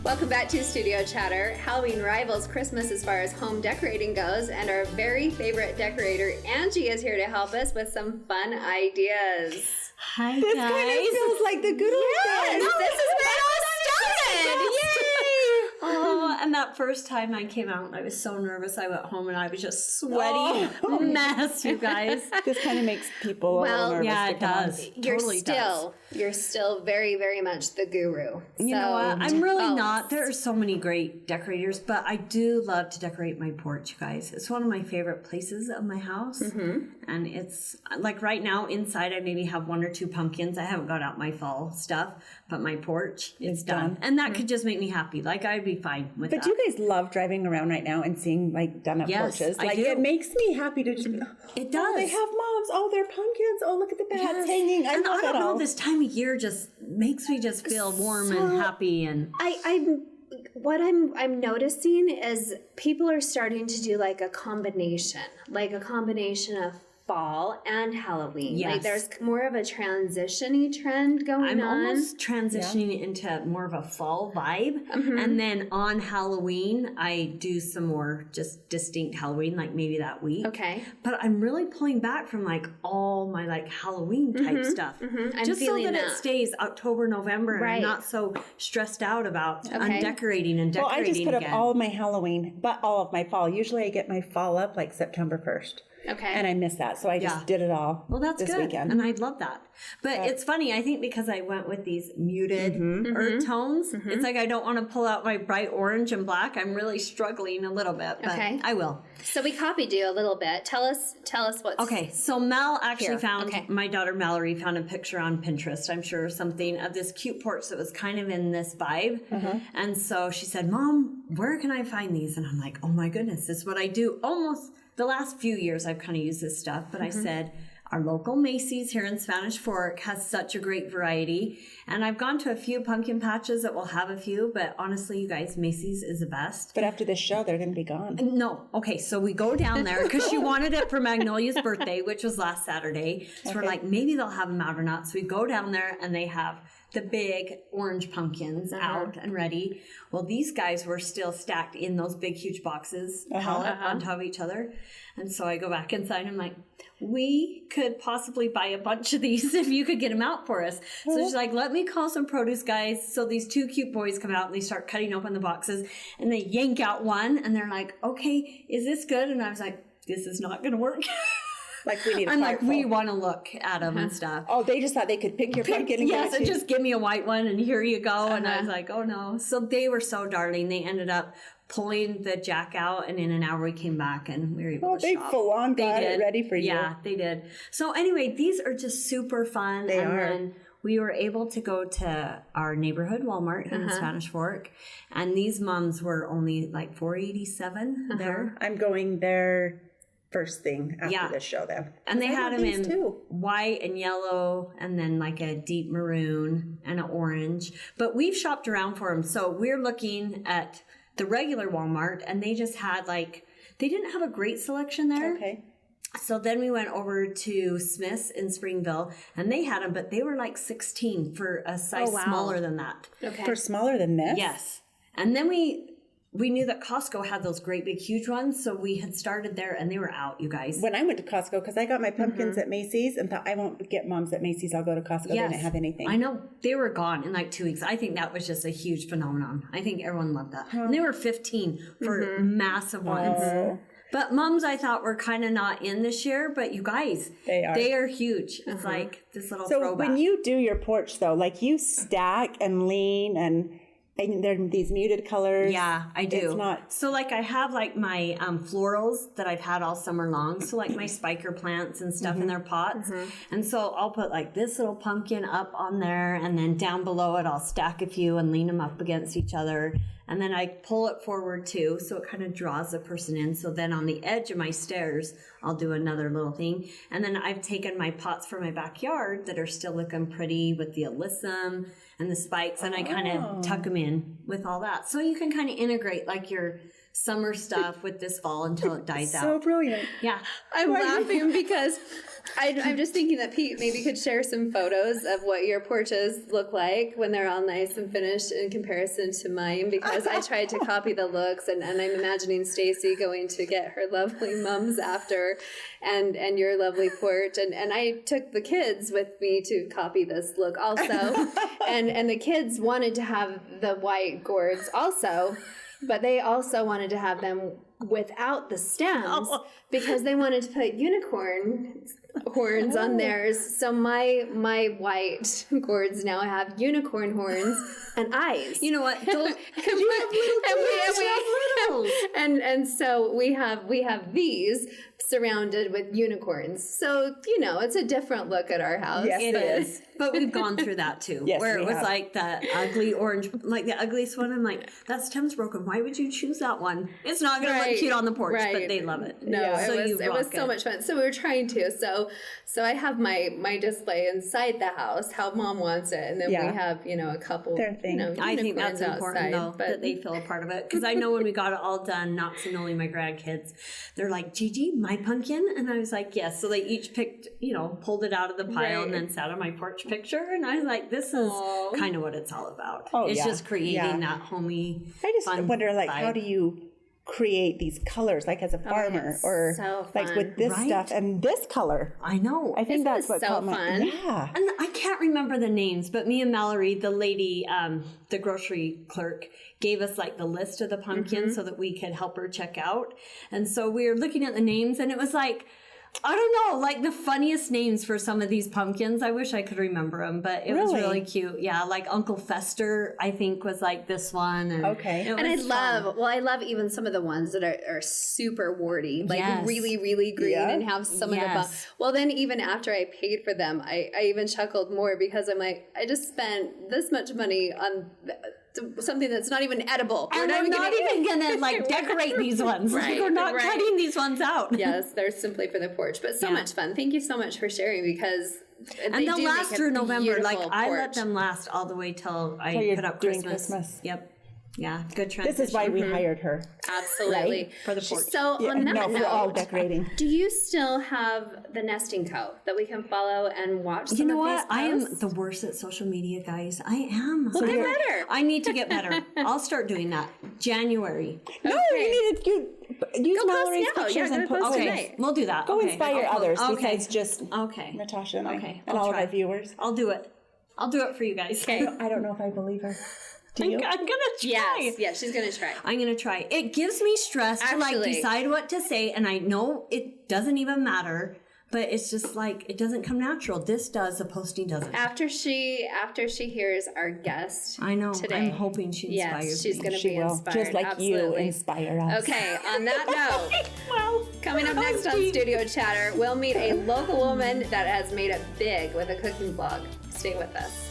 Welcome back to Studio Chatter. Halloween rivals Christmas as far as home decorating goes, and our very favorite decorator, Angie, is here to help us with some fun ideas. Hi, this guys. kind of feels like the good old days. This is where it all started. Yay! Oh, and that first time I came out, I was so nervous. I went home and I was just sweaty mess, you guys. This kind of makes people a little nervous. Yeah, to it come on. does. You're still very, very much the guru. You know what? I'm really not. There are so many great decorators, but I do love to decorate my porch, you guys. It's one of my favorite places of my house. Mm-hmm. And it's like right now inside, I maybe have 1 or 2 pumpkins. I haven't got out my fall stuff, but my porch, it's done. And that could just make me happy. Like I'd be fine with that. But you guys love driving around right now and seeing like done up porches. I Like do. it makes me happy to. It does. Oh, they have moms. Oh, they're pumpkins. Oh, look at the bats hanging. I and love I don't it know, all. this time of year just makes me just feel warm and happy. And I'm noticing is people are starting to do like a combination of fall and Halloween. Yes. Like there's more of a transition-y trend going I'm on. almost transitioning into more of a fall vibe. And then on Halloween, I do some more just distinct Halloween, like maybe that week. Okay. But I'm really pulling back from like all my like Halloween type stuff. I'm Just so feeling that, that. it stays October, November, and Right. I'm not so stressed out about Okay. undecorating and decorating Well, I just put again. up all of my Halloween, but all of my fall. Usually I get my fall up like September 1st. Okay. And I missed that. So I just did it all Well, that's this good. weekend. And I'd love that. But it's funny, I think because I went with these muted earth tones, it's like I don't want to pull out my bright orange and black. I'm really struggling a little bit, but Okay. I will. So we copied you a little bit. Tell us what's Okay, so Mel actually Here. found, Okay. my daughter Mallory found a picture on Pinterest, I'm sure, something of this cute porch that was kind of in this vibe. And so she said, Mom, where can I find these? And I'm like, oh my goodness, this is what I do. Almost the last few years I've kind of used this stuff, but I said, our local Macy's here in Spanish Fork has such a great variety. And I've gone to a few pumpkin patches that will have a few, but honestly, you guys, Macy's is the best. But after this show, they're going to be gone. No. Okay. So we go down there because she wanted it for Magnolia's birthday, which was last Saturday. So we're like, maybe they'll have them out or not. So we go down there and they have the big orange pumpkins out and ready. Well, these guys were still stacked in those big, huge boxes, pallet on top of each other. And so I go back inside and I'm like, we could possibly buy a bunch of these if you could get them out for us. So she's like, let me call some produce guys. So these 2 cute boys come out and they start cutting open the boxes and they yank out one and they're like, okay, is this good? And I was like, this is not going to work. Like we need a I'm cart like, full. we want to look at them and stuff. Oh, they just thought they could pick your pumpkin and Yes, give it and to you. just give me a white one and here you go. And I was like, oh no. So they were so darling. They ended up pulling the jack out and in an hour we came back and we were able to they shop. full on got it ready for you. Yeah, they did. So anyway, these are just super fun. They and are. Then we were able to go to our neighborhood Walmart in Spanish Fork. And these mums were only like $4.87 there. I'm going there first thing after this show then. And they had them in too. white and yellow and then like a deep maroon and an orange. But we've shopped around for them. So we're looking at the regular Walmart and they just had like, they didn't have a great selection there. Okay. So then we went over to Smith's in Springville and they had them, but they were like 16 for a size smaller than that. Okay. For smaller than this? Yes. And then we knew that Costco had those great big huge ones, so we had started there and they were out, you guys. When I went to Costco, because I got my pumpkins at Macy's and thought I won't get Moms at Macy's, I'll go to Costco. They didn't have anything. I know. They were gone in like 2 weeks. I think that was just a huge phenomenon. I think everyone loved that. And they were 15 for massive ones. Oh. But mums, I thought, were kind of not in this year, but you guys, They are. They are huge. It's like this little So throwback. when you do your porch though, like you stack and lean and they're these muted colors. Yeah, I do. It's not. So like I have like my florals that I've had all summer long. So like my spiker plants and stuff in their pots. And so I'll put like this little pumpkin up on there and then down below it I'll stack a few and lean them up against each other. And then I pull it forward too, so it kind of draws the person in. So then on the edge of my stairs, I'll do another little thing. And then I've taken my pots from my backyard that are still looking pretty with the alyssum and the spikes, and I kind of tuck them in with all that. So you can kind of integrate like your summer stuff with this fall until it dies So out. brilliant. Yeah. I'm laughing because I'm just thinking that Pete maybe could share some photos of what your porches look like when they're all nice and finished in comparison to mine, because I tried to copy the looks, and I'm imagining Stacy going to get her lovely mums after and your lovely porch. And I took the kids with me to copy this look also. and the kids wanted to have the white gourds also, but they also wanted to have them without the stems because they wanted to put unicorn horns on theirs. So my white gourds now have unicorn horns and eyes. You know what? Don't, and so we have these surrounded with unicorns. So, you know, it's a different look at our house. Yes, it is. But we've gone through that too. Yes, where it we was have. like the ugly orange, like the ugliest one. I'm like, that stem's broken. Why would you choose that one? It's not going to look cute on the porch, but they love it. No, Yeah. So it was so much fun. So we were trying to. So I have my display inside the house, how Mom wants it, and then Yeah. we have, you know, a couple. Their thing. You know, I think that's unicorns important outside, though, that they feel a part of it. Because I know when we got it all done, not to only my grandkids, they're like, Gigi, my pumpkin? And I was like, yes. So they each picked, you know, pulled it out of the pile and then sat on my porch picture. And I was like, this is kind of what it's all about. Oh, it's yeah. just creating Yeah. that homey, I just fun wonder, like, vibe. how do you create these colors, like as a farmer, it's or so like fun. with this Right? stuff and this color? I know. I think Isn't that's this what so caught my fun? yeah. And I can't remember the names, but me and Mallory, the lady, the grocery clerk, gave us like the list of the pumpkins so that we could help her check out. And so we were looking at the names, and it was like, I don't know, like the funniest names for some of these pumpkins. I wish I could remember them, but it was Really? really cute. Yeah, like Uncle Fester, I think, was like this one. And Okay. it And I was fun. love even some of the ones that are super warty, like Yes. really, really green Yeah. and have some of the Yes. well, then even after I paid for them, I even chuckled more because I'm like, I just spent this much money on something that's not even edible. And we're not even gonna like decorate these ones. Like, Right, we're not right. cutting these ones out. Yes, they're simply for the porch, but so Yeah. much fun. Thank you so much for sharing, because And they'll last through November. Like I let porch. them last all the way till I Till you're put up doing Christmas. Christmas. Yep. Yeah. Good transition. This is why we hired her. Absolutely. Right? For the porch. So on that No, note, for all decorating. do you still have the nesting co that we can follow and watch? You know of what? these I am posts? the worst at social media, guys. I am. Well, get better. I need to get better. I'll start doing that. January. No, you need to use Go post Mallory's now. pictures Yeah, and go post post it. tonight. Okay, we'll do that. Go Okay. inspire I'll others post- besides just Okay. Natasha and I Okay, and I'll all try. of our viewers. I'll do it. I'll do it for you guys. Okay. I don't know if I believe her. Do you? I'm gonna try. Yes, she's gonna try. I'm gonna try. It gives me stress to like Actually- decide what to say, and I know it doesn't even matter. But it's just like it doesn't come natural. This does, the posting doesn't. After she hears our guest, I know. today, I'm hoping she inspires yes, she's me. gonna She be will, inspired. just like you Absolutely. inspire us. Okay, on that note, Well, coming up next on deep. Studio Chatter, we'll meet a local woman that has made it big with a cooking blog. Stay with us.